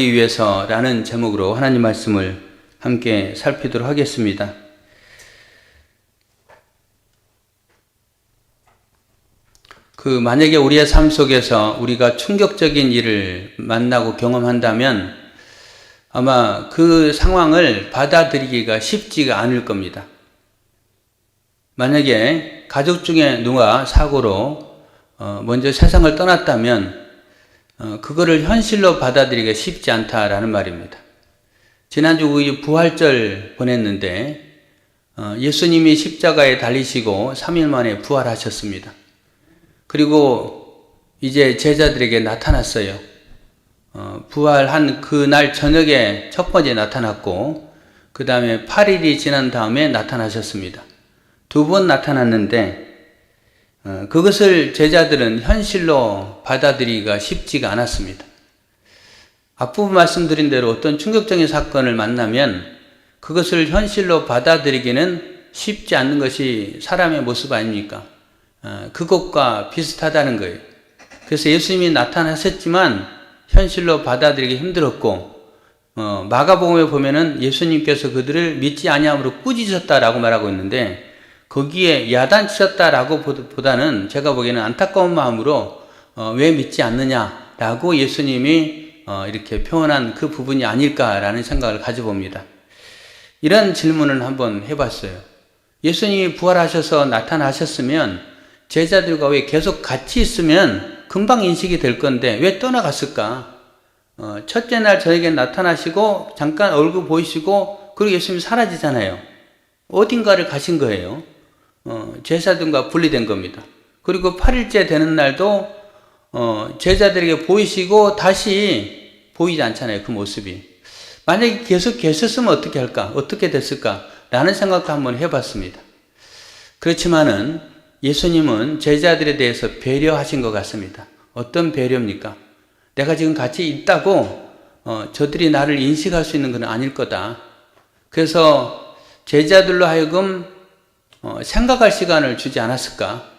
위해서라는 제목으로 하나님 말씀을 함께 살피도록 하겠습니다. 만약에 우리의 삶 속에서 우리가 충격적인 일을 만나고 경험한다면 아마 그 상황을 받아들이기가 쉽지가 않을 겁니다. 만약에 가족 중에 누가 사고로 먼저 세상을 떠났다면 그거를 현실로 받아들이기가 쉽지 않다라는 말입니다. 지난주 우리 부활절 보냈는데 예수님이 십자가에 달리시고 3일 만에 부활하셨습니다. 그리고 이제 제자들에게 나타났어요. 부활한 그날 저녁에 첫 번째 나타났고 그 다음에 8일이 지난 다음에 나타나셨습니다. 2번 나타났는데 그것을 제자들은 현실로 받아들이기가 쉽지가 않았습니다. 앞부분 말씀드린 대로 어떤 충격적인 사건을 만나면 그것을 현실로 받아들이기는 쉽지 않는 것이 사람의 모습 아닙니까? 그것과 비슷하다는 거예요. 그래서 예수님이 나타나셨지만 현실로 받아들이기 힘들었고 마가복음에 보면은 예수님께서 그들을 믿지 아니함으로 꾸짖으셨다라고 말하고 있는데 거기에 야단치셨다라고 보다는 제가 보기에는 안타까운 마음으로 왜 믿지 않느냐라고 예수님이 이렇게 표현한 그 부분이 아닐까라는 생각을 가져봅니다. 이런 질문을 한번 해봤어요. 예수님이 부활하셔서 나타나셨으면 제자들과 왜 계속 같이 있으면 금방 인식이 될 건데 왜 떠나갔을까? 첫째 날 저에게 나타나시고 잠깐 얼굴 보이시고 그리고 예수님이 사라지잖아요. 어딘가를 가신 거예요. 제자들과 분리된 겁니다. 그리고 8일째 되는 날도 제자들에게 보이시고 다시 보이지 않잖아요. 그 모습이. 만약에 계속 계셨으면 어떻게 할까? 어떻게 됐을까? 라는 생각도 한번 해봤습니다. 그렇지만은 예수님은 제자들에 대해서 배려하신 것 같습니다. 어떤 배려입니까? 내가 지금 같이 있다고 저들이 나를 인식할 수 있는 건 아닐 거다. 그래서 제자들로 하여금 생각할 시간을 주지 않았을까?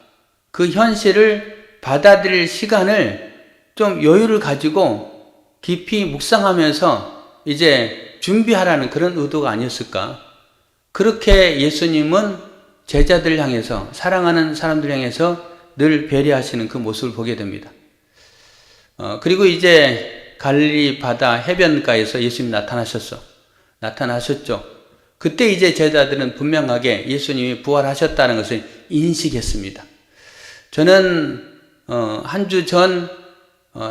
그 현실을 받아들일 시간을 좀 여유를 가지고 깊이 묵상하면서 이제 준비하라는 그런 의도가 아니었을까? 그렇게 예수님은 제자들 향해서 사랑하는 사람들 향해서 늘 배려하시는 그 모습을 보게 됩니다. 그리고 이제 갈릴리 바다 해변가에서 예수님이 나타나셨죠. 그때 이제 제자들은 분명하게 예수님이 부활하셨다는 것을 인식했습니다. 저는 한 주 전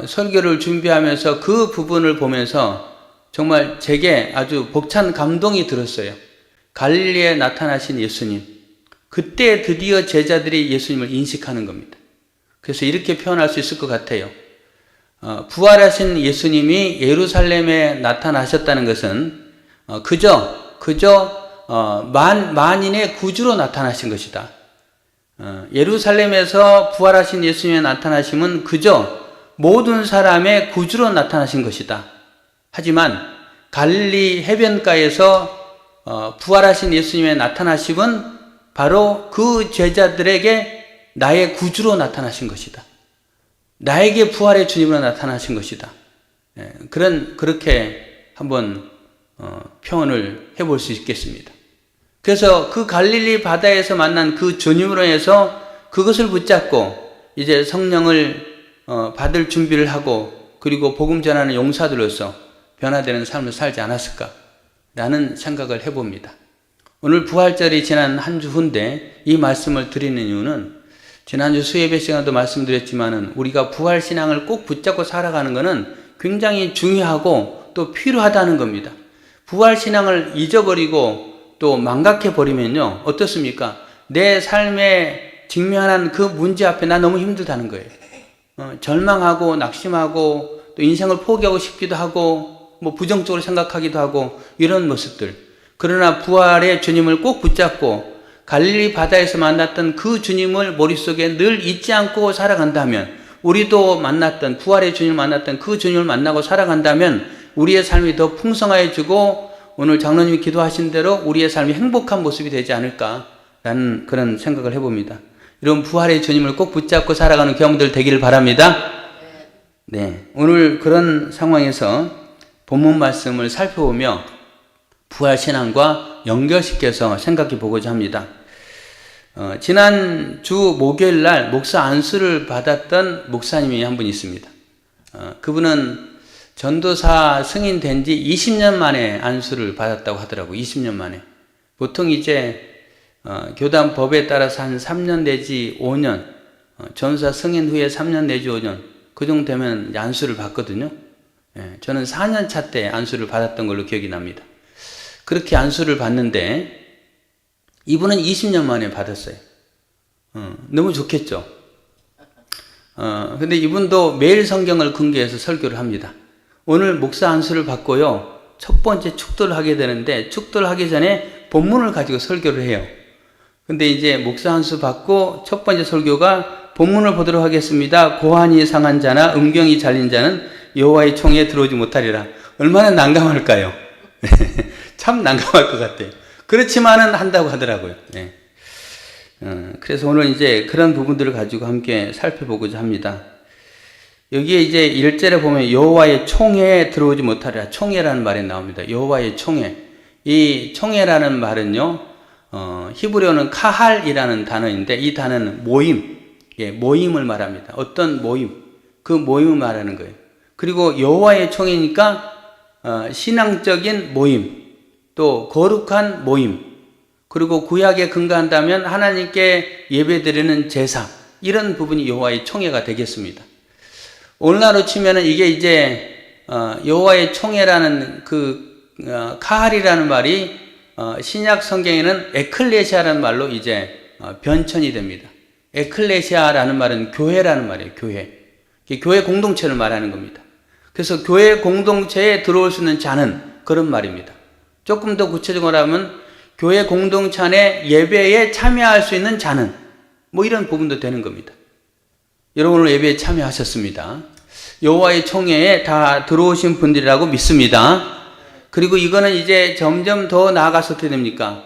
설교를 준비하면서 그 부분을 보면서 정말 제게 아주 벅찬 감동이 들었어요. 갈릴리에 나타나신 예수님. 그때 드디어 제자들이 예수님을 인식하는 겁니다. 그래서 이렇게 표현할 수 있을 것 같아요. 부활하신 예수님이 예루살렘에 나타나셨다는 것은 그저 만인의 구주로 나타나신 것이다. 예루살렘에서 부활하신 예수님의 나타나심은 그저 모든 사람의 구주로 나타나신 것이다. 하지만 갈릴리 해변가에서 부활하신 예수님의 나타나심은 바로 그 제자들에게 나의 구주로 나타나신 것이다. 나에게 부활의 주님으로 나타나신 것이다. 그렇게 한번 표현을 해볼 수 있겠습니다. 그래서 그 갈릴리 바다에서 만난 그 주님으로 해서 그것을 붙잡고 이제 성령을 받을 준비를 하고 그리고 복음 전하는 용사들로서 변화되는 삶을 살지 않았을까라는 생각을 해봅니다. 오늘 부활절이 지난 한 주 후인데 이 말씀을 드리는 이유는 지난주 수예배 시간도 말씀드렸지만은 우리가 부활신앙을 꼭 붙잡고 살아가는 것은 굉장히 중요하고 또 필요하다는 겁니다. 부활신앙을 잊어버리고 또 망각해버리면요 어떻습니까? 내 삶에 직면한 그 문제 앞에 나 너무 힘들다는 거예요. 절망하고 낙심하고 또 인생을 포기하고 싶기도 하고 뭐 부정적으로 생각하기도 하고 이런 모습들. 그러나 부활의 주님을 꼭 붙잡고 갈릴리 바다에서 만났던 그 주님을 머릿속에 늘 잊지 않고 살아간다면 우리도 만났던 부활의 주님을 만났던 그 주님을 만나고 살아간다면 우리의 삶이 더 풍성해지고 오늘 장로님이 기도하신 대로 우리의 삶이 행복한 모습이 되지 않을까라는 그런 생각을 해봅니다. 이런 부활의 주님을 꼭 붙잡고 살아가는 경험들 되기를 바랍니다. 네, 오늘 그런 상황에서 본문 말씀을 살펴보며 부활신앙과 연결시켜서 생각해 보고자 합니다. 지난 주 목요일 날 목사 안수를 받았던 목사님이 한 분 있습니다. 그분은 전도사 승인 된 지 20년 만에 안수를 받았다고 하더라고요. 20년 만에. 보통 이제 교단 법에 따라서 한 3년 내지 5년, 전도사 승인 후에 3년 내지 5년, 그 정도 되면 안수를 받거든요. 저는 4년 차 때 안수를 받았던 걸로 기억이 납니다. 그렇게 안수를 받는데 이분은 20년 만에 받았어요. 너무 좋겠죠. 근데 이분도 매일 성경을 근거해서 설교를 합니다. 오늘 목사 안수를 받고요, 첫 번째 축도를 하게 되는데 축도를 하기 전에 본문을 가지고 설교를 해요. 근데 이제 목사 안수 받고 첫 번째 설교가 본문을 보도록 하겠습니다. 고환이 상한 자나 음경이 잘린 자는 여호와의 총에 들어오지 못하리라. 얼마나 난감할까요? 참 난감할 것 같아요. 그렇지만은 한다고 하더라고요. 네. 그래서 오늘 이제 그런 부분들을 가지고 함께 살펴보고자 합니다. 여기에 이제 1절에 보면 여호와의 총에 들어오지 못하리라. 총회라는 말이 나옵니다. 여호와의 총회. 이 총회라는 말은요, 히브리어는 카할이라는 단어인데 이 단어는 모임, 모임을 말합니다. 어떤 모임, 그 모임을 말하는 거예요. 그리고 여호와의 총회니까 신앙적인 모임, 또 거룩한 모임, 그리고 구약에 근거한다면 하나님께 예배드리는 제사, 이런 부분이 여호와의 총회가 되겠습니다. 오늘날로 치면은 이게 이제 여호와의 총회라는 카할이라는 말이 신약 성경에는 에클레시아라는 말로 이제 변천이 됩니다. 에클레시아라는 말은 교회라는 말이에요. 교회 공동체를 말하는 겁니다. 그래서 교회 공동체에 들어올 수 있는 자는, 그런 말입니다. 조금 더 구체적으로 하면 교회 공동체 안에 예배에 참여할 수 있는 자는, 뭐 이런 부분도 되는 겁니다. 여러분 오늘 예배에 참여하셨습니다. 여호와의 총회에 다 들어오신 분들이라고 믿습니다. 그리고 이거는 이제 점점 더 나아가서 어떻게 됩니까?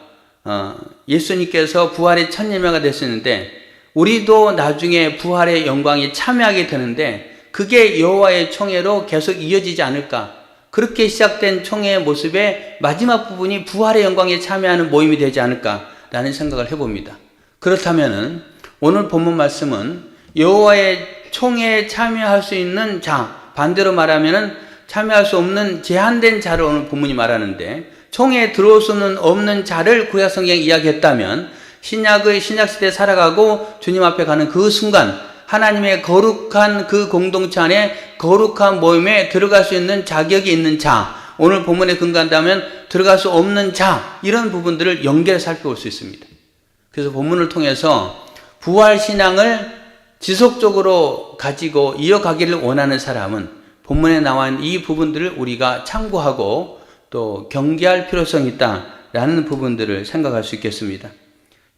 예수님께서 부활의 첫 예매가 됐었는데 우리도 나중에 부활의 영광에 참여하게 되는데 그게 여호와의 총회로 계속 이어지지 않을까? 그렇게 시작된 총회의 모습의 마지막 부분이 부활의 영광에 참여하는 모임이 되지 않을까라는 생각을 해봅니다. 그렇다면은 오늘 본문 말씀은 여호와의 총회에 참여할 수 있는 자, 반대로 말하면은 참여할 수 없는 제한된 자를 오늘 본문이 말하는데, 총회에 들어올 수는 없는 자를 구약 성경에 이야기했다면 신약시대에 살아가고 주님 앞에 가는 그 순간 하나님의 거룩한 그 공동체 안에 거룩한 모임에 들어갈 수 있는 자격이 있는 자, 오늘 본문에 근거한다면 들어갈 수 없는 자, 이런 부분들을 연결해 살펴볼 수 있습니다. 그래서 본문을 통해서 부활신앙을 지속적으로 가지고 이어가기를 원하는 사람은 본문에 나와 있는 이 부분들을 우리가 참고하고 또 경계할 필요성이 있다라는 부분들을 생각할 수 있겠습니다.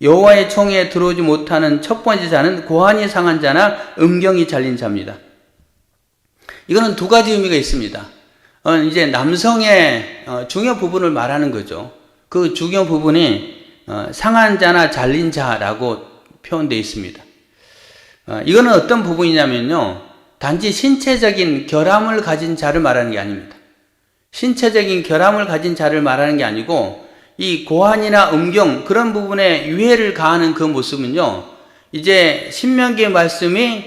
여호와의 총회에 들어오지 못하는 첫 번째 자는 고환이 상한 자나 음경이 잘린 자입니다. 이거는 두 가지 의미가 있습니다. 이제 남성의 중요 부분을 말하는 거죠. 그 중요 부분이 상한 자나 잘린 자라고 표현되어 있습니다. 이거는 어떤 부분이냐면요, 단지 신체적인 결함을 가진 자를 말하는 게 아닙니다. 신체적인 결함을 가진 자를 말하는 게 아니고 이 고환이나 음경, 그런 부분에 유해를 가하는 그 모습은요, 이제 신명기의 말씀이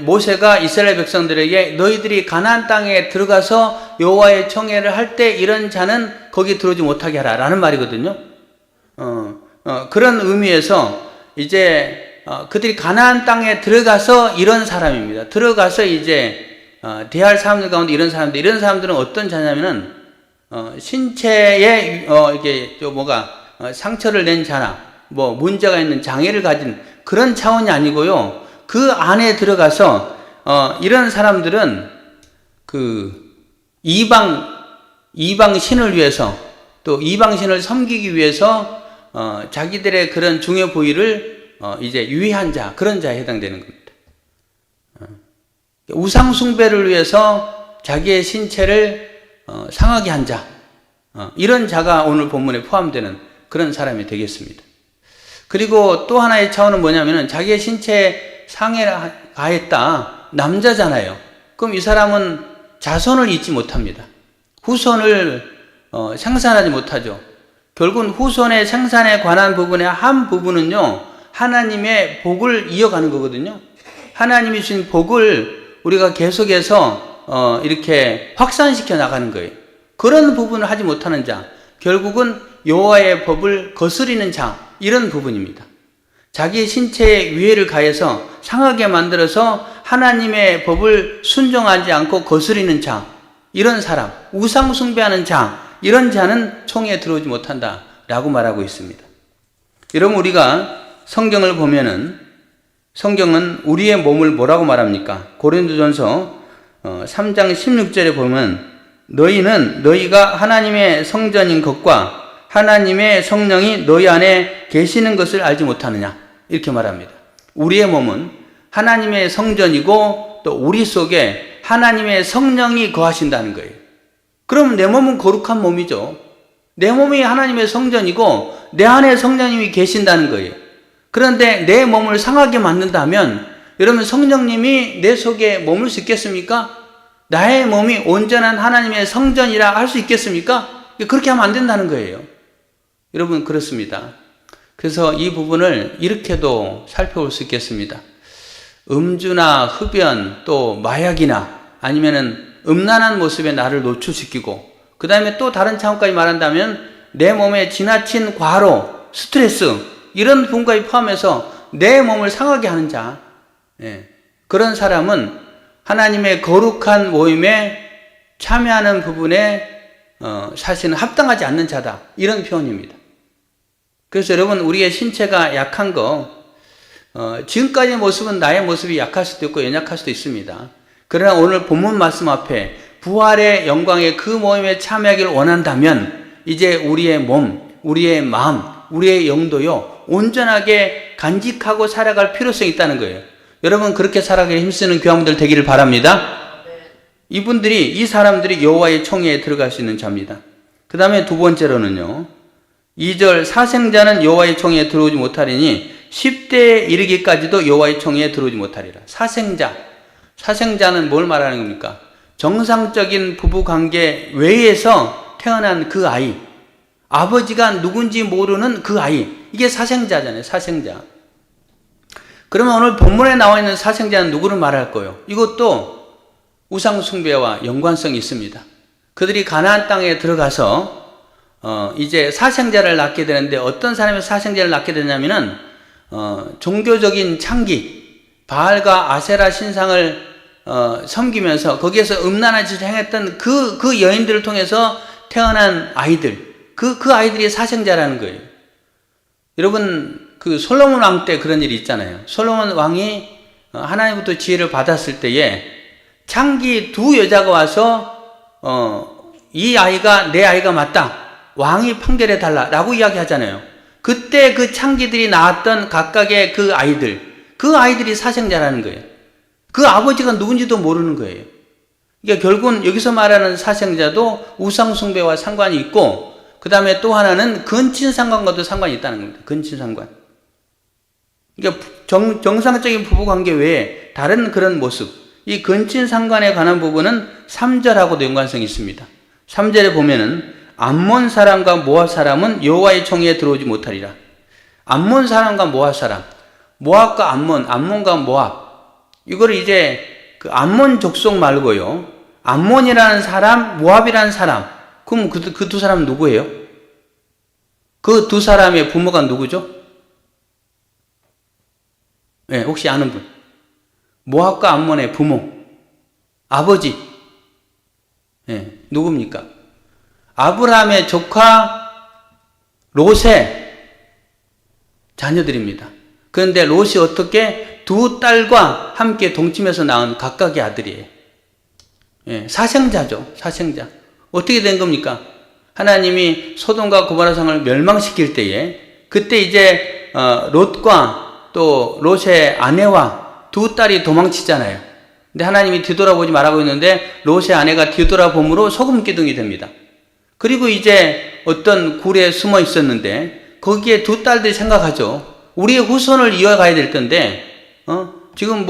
모세가 이스라엘 백성들에게 너희들이 가나안 땅에 들어가서 여호와의 총회를 할 때 이런 자는 거기 들어오지 못하게 하라 라는 말이거든요. 그런 의미에서 이제 그들이 가나안 땅에 들어가서 이런 사람입니다. 들어가서 이제 대할 사람들 가운데 이런 사람들은 어떤 자냐면은 신체에 이게 상처를 낸 자나 뭐 문제가 있는 장애를 가진 그런 차원이 아니고요. 그 안에 들어가서 이런 사람들은 그 이방 신을 위해서 또 이방 신을 섬기기 위해서 자기들의 그런 중요 부위를 이제 유해한 자, 그런 자에 해당되는 겁니다. 우상 숭배를 위해서 자기의 신체를 상하게 한 자, 이런 자가 오늘 본문에 포함되는 그런 사람이 되겠습니다. 그리고 또 하나의 차원은 뭐냐면은 자기의 신체에 상해를 가했다, 남자잖아요. 그럼 이 사람은 자손을 잇지 못합니다. 후손을 생산하지 못하죠. 결국은 후손의 생산에 관한 부분의 한 부분은요, 하나님의 복을 이어가는 거거든요. 하나님이 주신 복을 우리가 계속해서 이렇게 확산시켜 나가는 거예요. 그런 부분을 하지 못하는 자, 결국은 여호와의 법을 거스리는 자, 이런 부분입니다. 자기 신체에 위해를 가해서 상하게 만들어서 하나님의 법을 순종하지 않고 거스리는 자, 이런 사람, 우상 숭배하는 자, 이런 자는 총회에 들어오지 못한다 라고 말하고 있습니다. 여러분, 우리가 성경을 보면은 성경은 우리의 몸을 뭐라고 말합니까? 고린도전서 3장 16절에 보면 너희는 너희가 하나님의 성전인 것과 하나님의 성령이 너희 안에 계시는 것을 알지 못하느냐, 이렇게 말합니다. 우리의 몸은 하나님의 성전이고 또 우리 속에 하나님의 성령이 거하신다는 거예요. 그럼 내 몸은 거룩한 몸이죠. 내 몸이 하나님의 성전이고 내 안에 성령님이 계신다는 거예요. 그런데 내 몸을 상하게 만든다면 여러분, 성령님이 내 속에 머물 수 있겠습니까? 나의 몸이 온전한 하나님의 성전이라 할 수 있겠습니까? 그렇게 하면 안 된다는 거예요. 여러분, 그렇습니다. 그래서 이 부분을 이렇게도 살펴볼 수 있겠습니다. 음주나 흡연, 또 마약이나 아니면은 음란한 모습에 나를 노출시키고, 그 다음에 또 다른 차원까지 말한다면 내 몸에 지나친 과로, 스트레스, 이런 부분까지 포함해서 내 몸을 상하게 하는 자, 그런 사람은 하나님의 거룩한 모임에 참여하는 부분에 사실은 합당하지 않는 자다, 이런 표현입니다. 그래서 여러분, 우리의 신체가 약한 거, 지금까지의 모습은 나의 모습이 약할 수도 있고 연약할 수도 있습니다. 그러나 오늘 본문 말씀 앞에 부활의 영광의 그 모임에 참여하기를 원한다면 이제 우리의 몸, 우리의 마음, 우리의 영도요, 온전하게 간직하고 살아갈 필요성이 있다는 거예요. 여러분, 그렇게 살아가기 힘쓰는 교회원들 되기를 바랍니다. 이 사람들이 여호와의 총회에 들어갈 수 있는 자입니다. 그 다음에 두 번째로는요, 2절 사생자는 여호와의 총회에 들어오지 못하리니 10대에 이르기까지도 여호와의 총회에 들어오지 못하리라. 사생자는 뭘 말하는 겁니까? 정상적인 부부관계 외에서 태어난 그 아이, 아버지가 누군지 모르는 그 아이, 이게 사생자잖아요. 사생자. 그러면 오늘 본문에 나와 있는 사생자는 누구를 말할 거예요? 이것도 우상 숭배와 연관성이 있습니다. 그들이 가나안 땅에 들어가서 이제 사생자를 낳게 되는데, 어떤 사람이 사생자를 낳게 되냐면은 종교적인 창기, 바알과 아세라 신상을 섬기면서 거기에서 음란한 짓을 행했던 그 여인들을 통해서 태어난 아이들, 그 아이들이 사생자라는 거예요. 여러분, 그 솔로몬 왕 때 그런 일이 있잖아요. 솔로몬 왕이 하나님부터 지혜를 받았을 때에 창기 두 여자가 와서 이 아이가 내 아이가 맞다, 왕이 판결해 달라라고 이야기하잖아요. 그때 그 창기들이 낳았던 각각의 그 아이들이 사생자라는 거예요. 그 아버지가 누군지도 모르는 거예요. 그러니까 결국은 여기서 말하는 사생자도 우상숭배와 상관이 있고, 그 다음에 또 하나는 근친상관과도 상관이 있다는 겁니다. 근친상관. 그러니까 정상적인 부부관계 외에 다른 그런 모습, 이 근친상관에 관한 부분은 3절하고도 연관성이 있습니다. 3절에 보면은 암몬 사람과 모압 사람은 여호와의 총회에 들어오지 못하리라. 암몬 사람과 모압 사람, 모압과 암몬과 모압, 이거를 이제 그 암몬 족속 말고요, 암몬이라는 사람, 모압이라는 사람, 그럼 그 두 사람은 누구예요? 그 두 사람의 부모가 누구죠? 네, 혹시 아는 분? 모압과 암몬의 부모, 아버지, 네, 누굽니까? 아브라함의 조카 롯의 자녀들입니다. 그런데 롯이 어떻게 두 딸과 함께 동침해서 낳은 각각의 아들이에요. 예, 사생자죠. 사생자. 어떻게 된 겁니까? 하나님이 소돔과 고모라 성을 멸망시킬 때에, 그때 이제 롯과 또 롯의 아내와 두 딸이 도망치잖아요. 근데 하나님이 뒤돌아보지 말라고 했는데 롯의 아내가 뒤돌아봄으로 소금 기둥이 됩니다. 그리고 이제 어떤 굴에 숨어 있었는데 거기에 두 딸들이 생각하죠. 우리의 후손을 이어가야 될 텐데 지금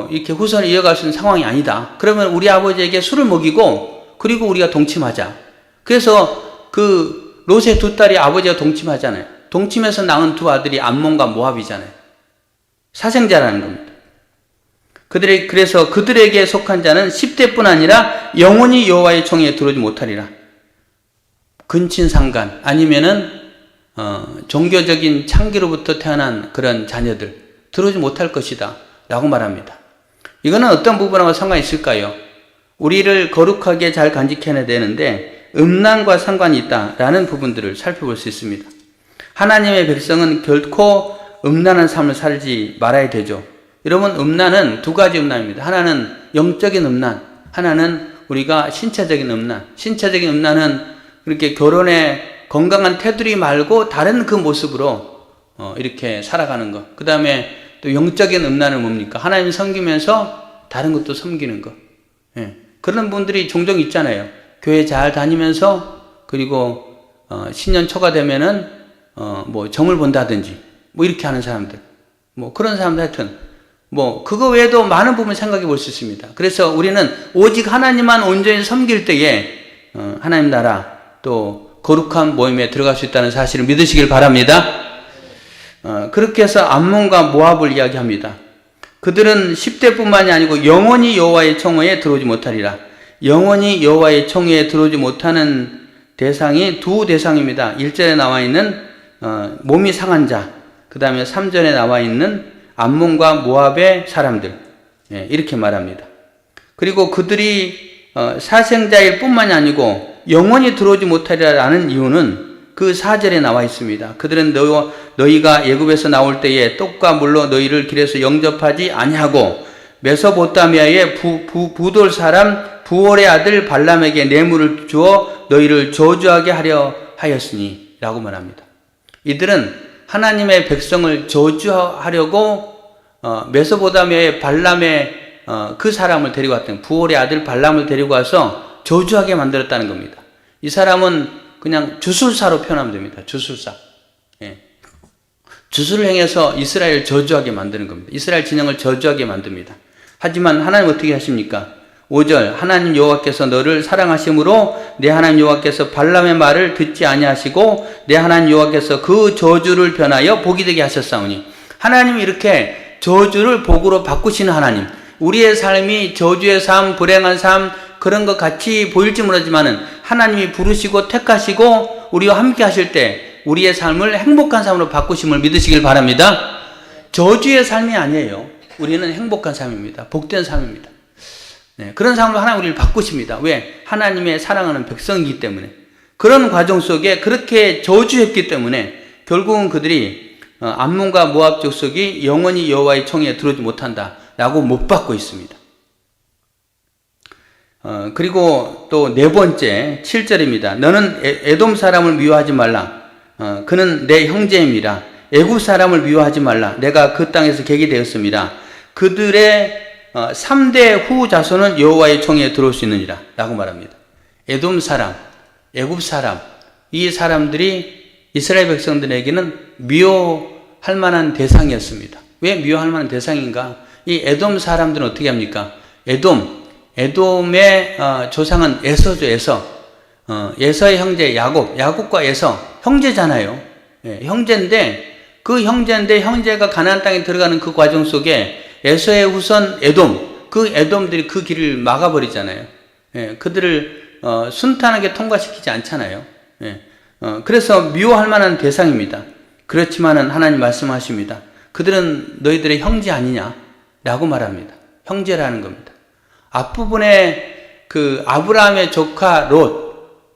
이렇게 후손을 이어갈 수 있는 상황이 아니다. 그러면 우리 아버지에게 술을 먹이고 그리고 우리가 동침하자. 그래서 그 롯의 두 딸이 아버지가 동침하잖아요. 동침해서 낳은 두 아들이 암몬과 모압이잖아요. 사생자라는 겁니다. 그래서 그들에게 속한 자는 10대뿐 아니라 영원히 여호와의 총회에 들어오지 못하리라. 근친상간 아니면은 종교적인 창기로부터 태어난 그런 자녀들 들어오지 못할 것이다 라고 말합니다. 이거는 어떤 부분하고 상관이 있을까요? 우리를 거룩하게 잘 간직해야 되는데 음란과 상관이 있다라는 부분들을 살펴볼 수 있습니다. 하나님의 백성은 결코 음란한 삶을 살지 말아야 되죠. 여러분, 음란은 두 가지 음란입니다. 하나는 영적인 음란, 하나는 우리가 신체적인 음란. 신체적인 음란은 그렇게 결혼에 건강한 테두리 말고 다른 그 모습으로 이렇게 살아가는 것. 그 다음에 또 영적인 음란은 뭡니까? 하나님 섬기면서 다른 것도 섬기는 것. 예. 그런 분들이 종종 있잖아요. 교회 잘 다니면서 그리고 신년 초가 되면은 뭐 점을 본다든지 뭐 이렇게 하는 사람들, 뭐 그런 사람들 하여튼 뭐 그거 외에도 많은 부분 생각해 볼 수 있습니다. 그래서 우리는 오직 하나님만 온전히 섬길 때에 하나님 나라 또 거룩한 모임에 들어갈 수 있다는 사실을 믿으시길 바랍니다. 그렇게 해서 암몬과 모압을 이야기합니다. 그들은 10대뿐만이 아니고 영원히 여호와의 총회에 들어오지 못하리라. 영원히 여호와의 총회에 들어오지 못하는 대상이 두 대상입니다. 1절에 나와 있는 몸이 상한 자, 그 다음에 3절에 나와 있는 암몬과 모압의 사람들, 예, 이렇게 말합니다. 그리고 그들이 사생자일 뿐만이 아니고 영원히 들어오지 못하리라는 이유는 그 4절에 나와 있습니다. 그들은 너희가 애굽에서 나올 때에 떡과 물로 너희를 길에서 영접하지 아니하고 메소포타미아의 부돌 사람 부올의 아들 발람에게 뇌물을 주어 너희를 저주하게 하려 하였으니 라고 말합니다. 이들은 하나님의 백성을 저주하려고 메소포타미아의 발람의 그 사람을 데리고 왔던 부올의 아들 발람을 데리고 와서 저주하게 만들었다는 겁니다. 이 사람은 그냥 주술사로 표현하면 됩니다. 주술사. 예. 주술을 행해서 이스라엘을 저주하게 만드는 겁니다. 이스라엘 진영을 저주하게 만듭니다. 하지만 하나님 어떻게 하십니까? 5절 하나님 여호와께서 너를 사랑하심으로 내 하나님 여호와께서 발람의 말을 듣지 아니하시고 내 하나님 여호와께서 그 저주를 변하여 복이 되게 하셨사오니 하나님이 이렇게 저주를 복으로 바꾸시는 하나님. 우리의 삶이 저주의 삶, 불행한 삶 그런 것 같이 보일지 모르지만은 하나님이 부르시고 택하시고 우리와 함께 하실 때 우리의 삶을 행복한 삶으로 바꾸심을 믿으시길 바랍니다. 저주의 삶이 아니에요. 우리는 행복한 삶입니다. 복된 삶입니다. 네, 그런 삶으로 하나님 우리를 바꾸십니다. 왜? 하나님의 사랑하는 백성이기 때문에. 그런 과정 속에 그렇게 저주했기 때문에 결국은 그들이 암몬과 모압 족속이 영원히 여호와의 총회에 들어오지 못한다라고 못 받고 있습니다. 그리고 또 네 번째 7절입니다. 너는 에돔 사람을 미워하지 말라. 그는 내 형제임이라. 애굽 사람을 미워하지 말라. 내가 그 땅에서 객이 되었습니다. 그들의 3대 후 자손은 여호와의 총회에 들어올 수 있느니라 라고 말합니다. 에돔 사람, 애굽 사람, 이 사람들이 이스라엘 백성들에게는 미워할 만한 대상이었습니다. 왜 미워할 만한 대상인가? 이 에돔 사람들은 어떻게 합니까? 에돔의 조상은 에서죠. 에서의 형제 야곱과 에서 형제잖아요. 예, 형제인데 형제가 가나안 땅에 들어가는 그 과정 속에 에서의 후손 에돔, 그 에돔들이 그 길을 막아버리잖아요. 예, 그들을 순탄하게 통과시키지 않잖아요. 예, 그래서 미워할 만한 대상입니다. 그렇지만은 하나님 말씀하십니다. 그들은 너희들의 형제 아니냐라고 말합니다. 형제라는 겁니다. 앞부분에 그 아브라함의 조카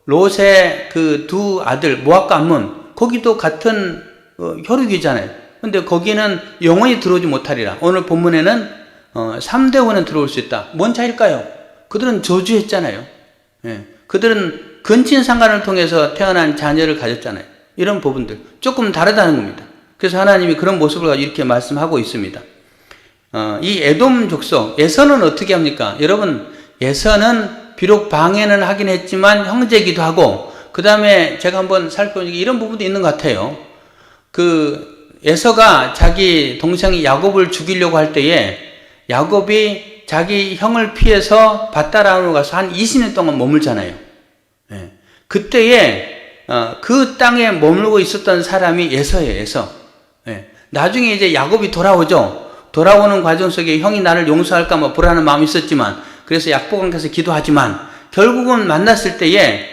롯의 그 두 아들 모압과 암몬, 거기도 같은 혈육이잖아요. 근데 거기는 영원히 들어오지 못하리라. 오늘 본문에는 3대 후는 들어올 수 있다. 뭔 차일까요? 그들은 저주했잖아요. 예. 그들은 근친상간을 통해서 태어난 자녀를 가졌잖아요. 이런 부분들 조금 다르다는 겁니다. 그래서 하나님이 그런 모습을 가지고 이렇게 말씀하고 있습니다. 이 에돔 족속 에서는 어떻게 합니까? 여러분, 에서는 비록 방해는 하긴 했지만 형제이기도 하고, 그 다음에 제가 한번 살펴보니까 이런 부분도 있는 것 같아요. 그 에서가 자기 동생 야곱을 죽이려고 할 때에 야곱이 자기 형을 피해서 밧다람으로 가서 한 20년 동안 머물잖아요. 예. 그때에 그 땅에 머물고 있었던 사람이 에서예요. 에서. 예. 나중에 이제 야곱이 돌아오죠. 돌아오는 과정 속에 형이 나를 용서할까 뭐 불안한 마음이 있었지만, 그래서 약복강에서 기도하지만 결국은 만났을 때에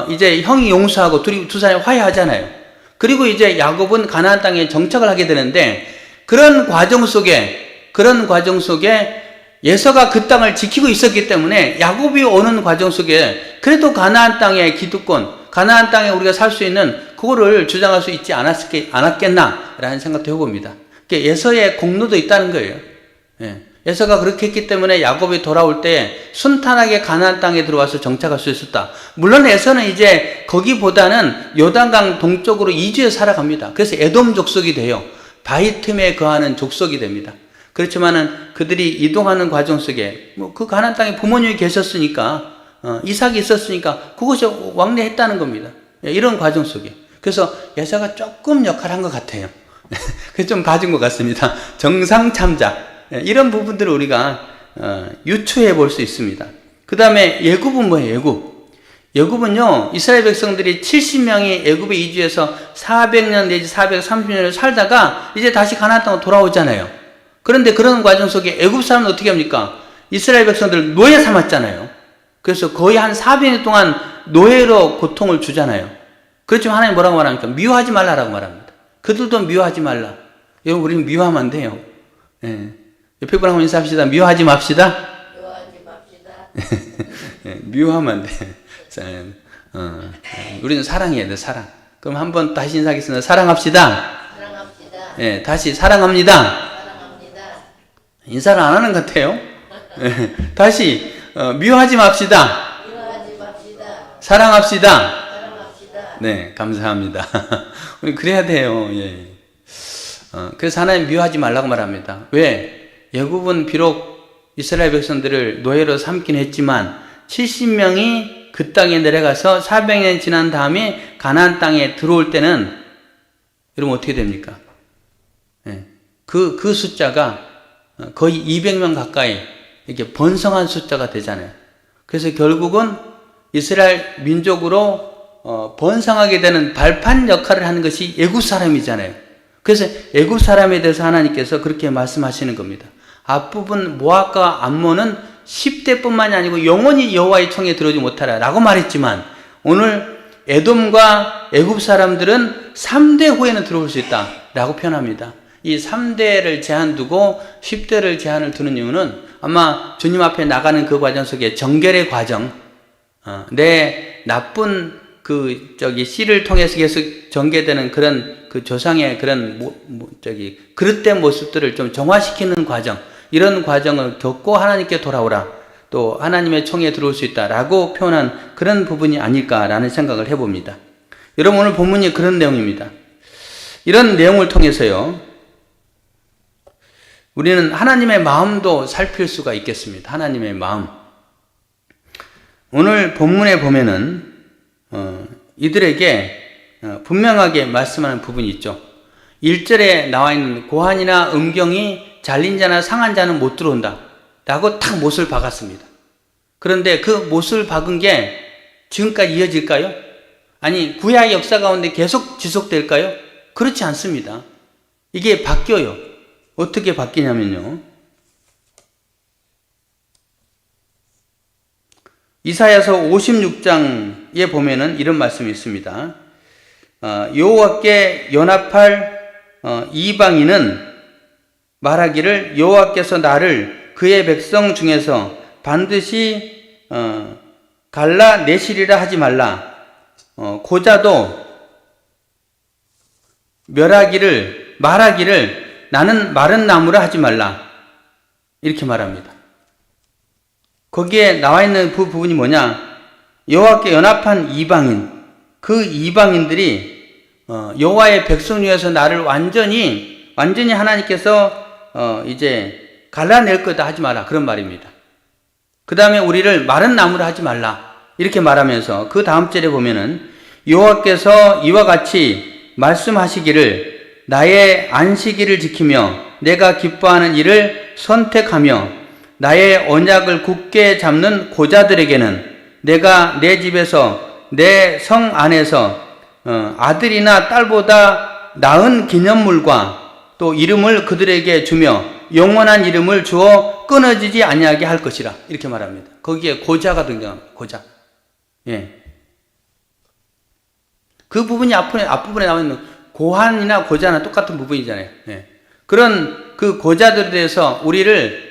이제 형이 용서하고 두 사람이 화해하잖아요. 그리고 이제 야곱은 가나안 땅에 정착을 하게 되는데, 그런 과정 속에 에서가 그 땅을 지키고 있었기 때문에 야곱이 오는 과정 속에 그래도 가나안 땅의 기득권, 가나안 땅에 우리가 살 수 있는 그거를 주장할 수 있지 않았겠나라는 생각도 해봅니다. 에서의 공로도 있다는 거예요. 예. 에서가 그렇게 했기 때문에 야곱이 돌아올 때 순탄하게 가나안 땅에 들어와서 정착할 수 있었다. 물론 에서는 이제 거기보다는 요단강 동쪽으로 이주해 살아갑니다. 그래서 에돔 족속이 돼요. 바위 틈에 거하는 족속이 됩니다. 그렇지만은 그들이 이동하는 과정 속에 그 가나안 땅에 부모님이 계셨으니까 이삭이 있었으니까 그것이 왕래했다는 겁니다. 이런 과정 속에. 그래서 에서가 조금 역할을 한 것 같아요. 그래서 좀 봐준 것 같습니다. 정상 참작. 이런 부분들을 우리가 유추해 볼 수 있습니다. 그 다음에 애굽은 뭐예요? 애굽은요, 이스라엘 백성들이 70명이 애굽에 이주해서 400년 내지 430년을 살다가 이제 다시 가나안 땅으로 돌아오잖아요. 그런데 그런 과정 속에 애굽 사람은 어떻게 합니까? 이스라엘 백성들 노예 삼았잖아요. 그래서 거의 한 400년 동안 노예로 고통을 주잖아요. 그렇지만 하나님 뭐라고 말합니까? 미워하지 말라라고 말합니다. 그들도 미워하지 말라. 여러분, 우리는 미워하면 안 돼요. 예. 옆에 분하고 인사합시다. 미워하지 맙시다. 미워하지 맙시다. 예, 미워하면 안 돼. 우리는 사랑해야 돼, 사랑. 그럼 한번 다시 인사하겠습니다. 사랑합시다. 사랑합시다. 예, 다시 사랑합니다. 사랑합니다. 인사를 안 하는 것 같아요. 예, 다시 미워하지 맙시다. 미워하지 맙시다. 사랑합시다. 사랑합시다. 네, 감사합니다. 우리 그래야 돼요. 예. 그래서 하나님 미워하지 말라고 말합니다. 왜? 애굽은 비록 이스라엘 백성들을 노예로 삼긴 했지만 70명이 그 땅에 내려가서 400년 지난 다음에 가나안 땅에 들어올 때는 여러분 어떻게 됩니까? 예. 그 숫자가 거의 200명 가까이 이렇게 번성한 숫자가 되잖아요. 그래서 결국은 이스라엘 민족으로 번성하게 되는 발판 역할을 하는 것이 애굽 사람이잖아요. 그래서 애굽 사람에 대해서 하나님께서 그렇게 말씀하시는 겁니다. 앞부분 모압과 암몬은 10대뿐만이 아니고 영원히 여호와의 청에 들어오지 못하라 라고 말했지만, 오늘 에돔과 애굽 사람들은 3대 후에는 들어올 수 있다 라고 표현합니다. 이 3대를 제한 두고 10대를 제한을 두는 이유는 아마 주님 앞에 나가는 그 과정 속에 정결의 과정, 내 나쁜 씨를 통해서 계속 전개되는 그런 그 조상의 그런 그릇된 모습들을 좀 정화시키는 과정, 이런 과정을 겪고 하나님께 돌아오라, 또 하나님의 총에 들어올 수 있다라고 표현한 그런 부분이 아닐까라는 생각을 해봅니다. 여러분, 오늘 본문이 그런 내용입니다. 이런 내용을 통해서요, 우리는 하나님의 마음도 살필 수가 있겠습니다. 하나님의 마음. 오늘 본문에 보면은 이들에게 분명하게 말씀하는 부분이 있죠. 1절에 나와 있는 고한이나 음경이 잘린 자나 상한 자는 못 들어온다 라고 탁 못을 박았습니다. 그런데 그 못을 박은 게 지금까지 이어질까요? 아니, 구약의 역사 가운데 계속 지속될까요? 그렇지 않습니다. 이게 바뀌어요. 어떻게 바뀌냐면요, 이사야서 56장에 보면은 이런 말씀이 있습니다. 여호와께 연합할 이방인은 말하기를, 여호와께서 나를 그의 백성 중에서 반드시 갈라내시리라 하지 말라. 고자도 말하기를 나는 마른 나무라 하지 말라. 이렇게 말합니다. 거기에 나와 있는 그 부분이 뭐냐? 여호와께 연합한 이방인, 그 이방인들이 여호와의 백성 중에서 나를 완전히 하나님께서 이제 갈라낼 거다 하지 마라, 그런 말입니다. 그 다음에 우리를 마른 나무라 하지 말라 이렇게 말하면서 그 다음 절에 보면은 여호와께서 이와 같이 말씀하시기를, 나의 안식일을 지키며 내가 기뻐하는 일을 선택하며 나의 언약을 굳게 잡는 고자들에게는 내가 내 집에서 내 성 안에서 아들이나 딸보다 나은 기념물과 또 이름을 그들에게 주며 영원한 이름을 주어 끊어지지 아니하게 할 것이라 이렇게 말합니다. 거기에 고자가 등장합니다. 고자. 예. 그 부분이 앞부분에 나와 있는 고한이나 고자나 똑같은 부분이잖아요. 예. 그런 그 고자들에 대해서 우리를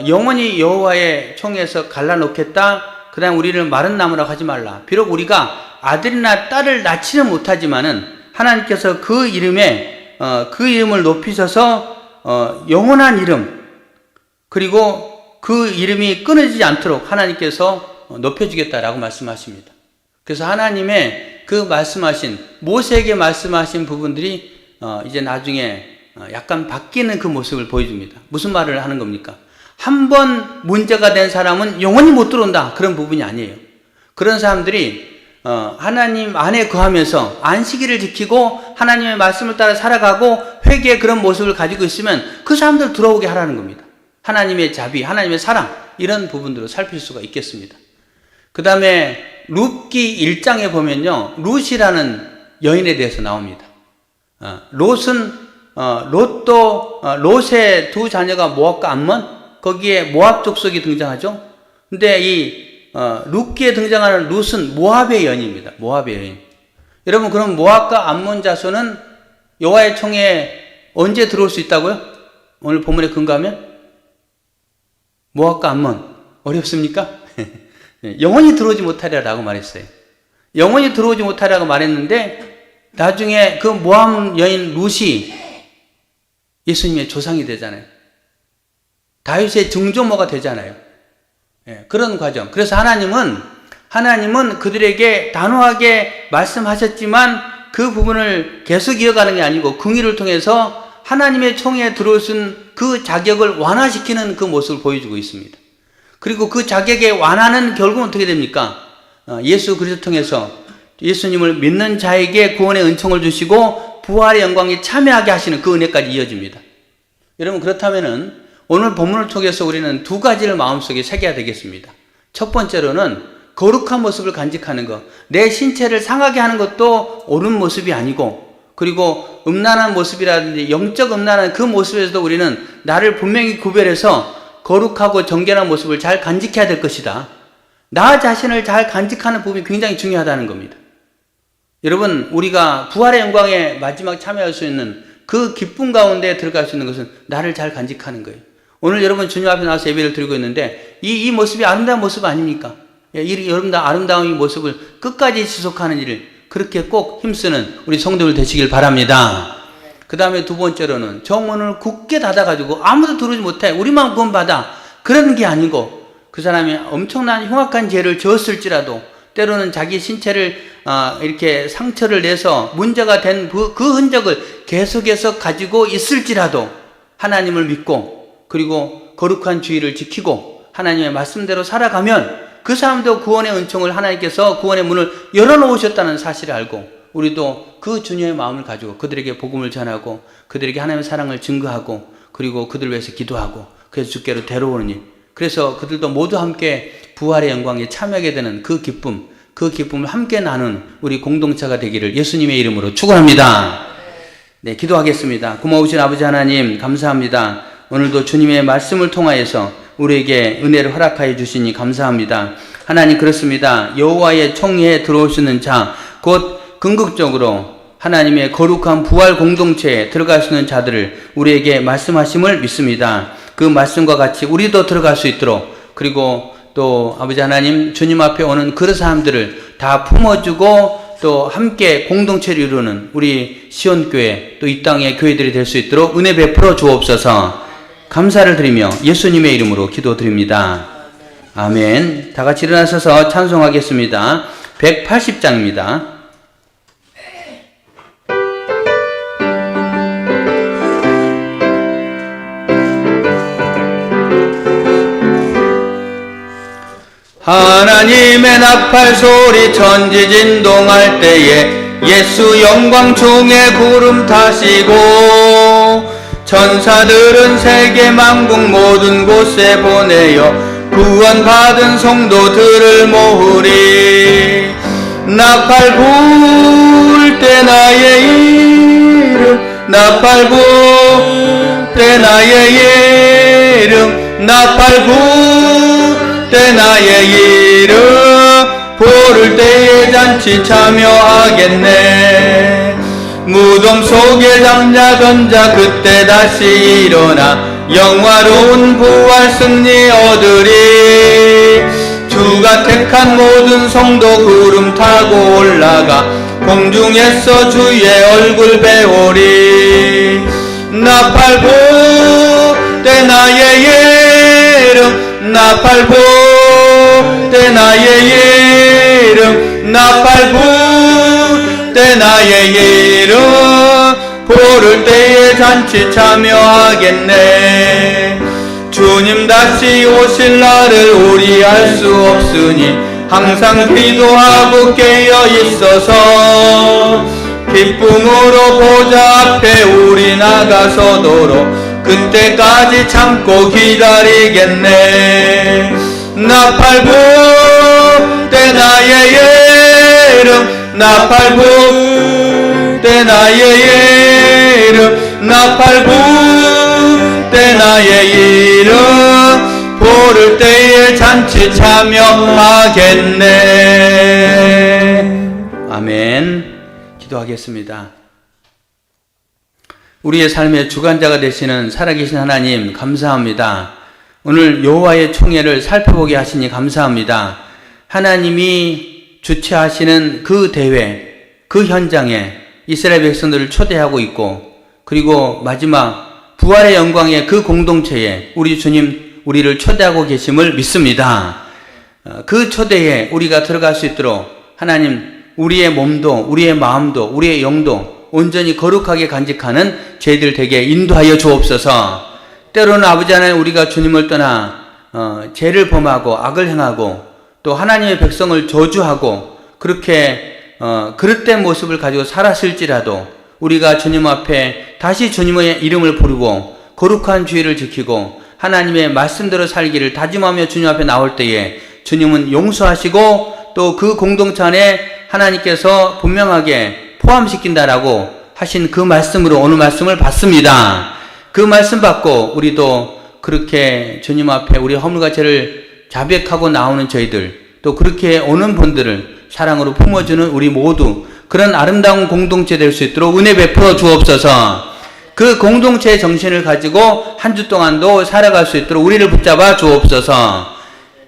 영원히 여호와의 총에서 갈라놓겠다. 그 다음 우리를 마른 나무라고 하지 말라. 비록 우리가 아들이나 딸을 낳지는 못하지만은 하나님께서 그 이름에 그 이름을 높이셔서 영원한 이름 그리고 그 이름이 끊어지지 않도록 하나님께서 높여주겠다라고 말씀하십니다. 그래서 하나님의 그 말씀하신 모세에게 말씀하신 부분들이 이제 나중에 약간 바뀌는 그 모습을 보여줍니다. 무슨 말을 하는 겁니까? 한 번 문제가 된 사람은 영원히 못 들어온다. 그런 부분이 아니에요. 그런 사람들이 하나님 안에 거하면서 안식일을 지키고 하나님의 말씀을 따라 살아가고 회개의 그런 모습을 가지고 있으면 그 사람들 들어오게 하라는 겁니다. 하나님의 자비, 하나님의 사랑 이런 부분들로 살필 수가 있겠습니다. 그 다음에 룻기 1장에 보면요. 룻이라는 여인에 대해서 나옵니다. 롯의 두 자녀가 모압과 암몬 거기에 모압 족속이 등장하죠. 근데 이 룻기에 등장하는 룻은 모압의 여인입니다. 모압의 여인. 여러분 그럼 모압과 암몬 자손은 여호와의 총에 언제 들어올 수 있다고요? 오늘 본문에 근거하면 모압과 암몬 어렵습니까? 영원히 들어오지 못하리라고 말했어요. 영원히 들어오지 못하리라고 말했는데 나중에 그 모압 여인 룻이 예수님의 조상이 되잖아요. 다윗의 증조모가 되잖아요. 그런 과정. 그래서 하나님은 그들에게 단호하게 말씀하셨지만 그 부분을 계속 이어가는 게 아니고 긍휼을 통해서 하나님의 총에 들어올 수 있는 그 자격을 완화시키는 그 모습을 보여주고 있습니다. 그리고 그 자격의 완화는 결국은 어떻게 됩니까? 예수 그리스도 통해서 예수님을 믿는 자에게 구원의 은총을 주시고 부활의 영광에 참여하게 하시는 그 은혜까지 이어집니다. 여러분 그렇다면은 오늘 본문을 통해서 우리는 두 가지를 마음속에 새겨야 되겠습니다. 첫 번째로는 거룩한 모습을 간직하는 것. 내 신체를 상하게 하는 것도 옳은 모습이 아니고 그리고 음란한 모습이라든지 영적 음란한 그 모습에서도 우리는 나를 분명히 구별해서 거룩하고 정결한 모습을 잘 간직해야 될 것이다. 나 자신을 잘 간직하는 부분이 굉장히 중요하다는 겁니다. 여러분 우리가 부활의 영광에 마지막 참여할 수 있는 그 기쁨 가운데 들어갈 수 있는 것은 나를 잘 간직하는 거예요. 오늘 여러분 주님 앞에 나와서 예배를 드리고 있는데 이 모습이 아름다운 모습 아닙니까? 여러분 다 아름다운 이 모습을 끝까지 지속하는 일을 그렇게 꼭 힘쓰는 우리 성도들 되시길 바랍니다. 그 다음에 두 번째로는 정문을 굳게 닫아가지고 아무도 들어오지 못해 우리만 구원받아 그런 게 아니고 그 사람이 엄청난 흉악한 죄를 지었을지라도 때로는 자기 신체를 이렇게 상처를 내서 문제가 된 그 흔적을 계속해서 가지고 있을지라도 하나님을 믿고 그리고 거룩한 주의를 지키고 하나님의 말씀대로 살아가면 그 사람도 구원의 은총을 하나님께서 구원의 문을 열어놓으셨다는 사실을 알고 우리도 그 주님의 마음을 가지고 그들에게 복음을 전하고 그들에게 하나님의 사랑을 증거하고 그리고 그들을 위해서 기도하고 그래서 주께로 데려오는 일 그래서 그들도 모두 함께 부활의 영광에 참여하게 되는 그 기쁨을 함께 나눈 우리 공동체가 되기를 예수님의 이름으로 축원합니다. 네, 기도하겠습니다. 고마우신 아버지 하나님 감사합니다. 오늘도 주님의 말씀을 통하여서 우리에게 은혜를 허락하여 주시니 감사합니다. 하나님 그렇습니다. 여호와의 총회에 들어오시는 자, 곧 궁극적으로 하나님의 거룩한 부활 공동체에 들어갈 수 있는 자들을 우리에게 말씀하심을 믿습니다. 그 말씀과 같이 우리도 들어갈 수 있도록 그리고 또 아버지 하나님 주님 앞에 오는 그 사람들을 다 품어주고 또 함께 공동체를 이루는 우리 시온교회 또 이 땅의 교회들이 될 수 있도록 은혜 베풀어 주옵소서. 감사를 드리며 예수님의 이름으로 기도드립니다. 아멘. 다 같이 일어나셔서 찬송하겠습니다. 180장입니다. 하나님의 나팔 소리 천지 진동할 때에 예수 영광 중에 구름 타시고 천사들은 세계 만국 모든 곳에 보내어 구원받은 성도들을 모으리. 나팔 불 때 나의 이름, 나팔 불 때 나의 이름, 나팔 불 때 나의 이름, 부를 때에 잔치 참여하겠네. 무덤 속에 잠자던 자 그때 다시 일어나 영화로운 부활 승리 얻으리. 주가 택한 모든 성도 구름 타고 올라가 공중에서 주의 얼굴 배우리. 나팔 불 때 나의 이름, 나팔 불 때 나의 이름, 나팔 불 때 나의 이름, 부를 때에 잔치 참여하겠네. 주님 다시 오실 날을 우리 알 수 없으니 항상 기도하고 깨어 있어서 기쁨으로 보좌 앞에 우리 나가서도록 그때까지 참고 기다리겠네. 나팔 불 때 나의 이름, 나팔 불 때 나의 이름, 나팔 불 때 나의 이름, 부를 때에 잔치 참여하겠네. 아멘. 기도하겠습니다. 우리의 삶의 주관자가 되시는 살아계신 하나님 감사합니다. 오늘 여호와의 총회를 살펴보게 하시니 감사합니다. 하나님이 주최하시는 그 대회, 그 현장에 이스라엘 백성들을 초대하고 있고, 그리고 마지막 부활의 영광의 그 공동체에 우리 주님 우리를 초대하고 계심을 믿습니다. 그 초대에 우리가 들어갈 수 있도록 하나님 우리의 몸도 우리의 마음도 우리의 영도 온전히 거룩하게 간직하는 저희들 되게 인도하여 주옵소서. 때로는 아버지 하나님 우리가 주님을 떠나 죄를 범하고 악을 행하고 또 하나님의 백성을 저주하고 그렇게 그릇된 모습을 가지고 살았을지라도 우리가 주님 앞에 다시 주님의 이름을 부르고 거룩한 주의를 지키고 하나님의 말씀대로 살기를 다짐하며 주님 앞에 나올 때에 주님은 용서하시고 또 그 공동체 안에 하나님께서 분명하게 포함시킨다라고 하신 그 말씀으로 오늘 말씀을 받습니다. 그 말씀 받고 우리도 그렇게 주님 앞에 우리 허물과 죄를 자백하고 나오는 저희들, 또 그렇게 오는 분들을 사랑으로 품어주는 우리 모두 그런 아름다운 공동체 될 수 있도록 은혜 베풀어 주옵소서. 그 공동체의 정신을 가지고 한 주 동안도 살아갈 수 있도록 우리를 붙잡아 주옵소서.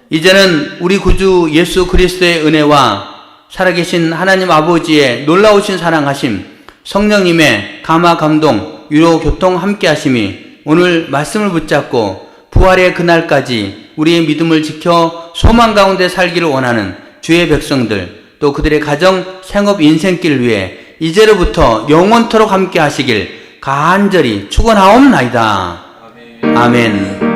이제는 우리 구주 예수 그리스도의 은혜와 살아계신 하나님 아버지의 놀라우신 사랑하심, 성령님의 감화 감동 위로 교통 함께 하심이 오늘 말씀을 붙잡고 부활의 그날까지 우리의 믿음을 지켜 소망 가운데 살기를 원하는 주의 백성들, 또 그들의 가정, 생업, 인생길 위해 이제로부터 영원토록 함께 하시길 간절히 축원하옵나이다. 아멘. 아멘.